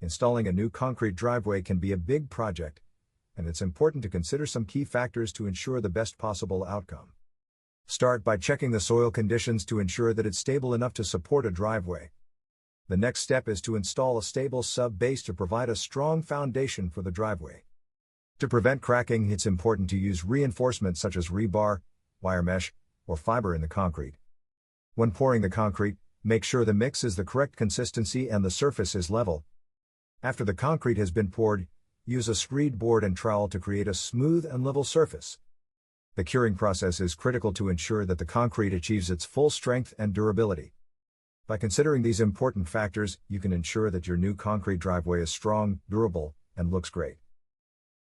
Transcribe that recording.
Installing a new concrete driveway can be a big project, and it's important to consider some key factors to ensure the best possible outcome. Start by checking the soil conditions to ensure that it's stable enough to support a driveway. The next step is to install a stable sub-base to provide a strong foundation for the driveway. To prevent cracking, it's important to use reinforcements such as rebar, wire mesh, or fiber in the concrete. When pouring the concrete, make sure the mix is the correct consistency and the surface is level. After the concrete has been poured, use a screed board and trowel to create a smooth and level surface. The curing process is critical to ensure that the concrete achieves its full strength and durability. By considering these important factors, you can ensure that your new concrete driveway is strong, durable, and looks great.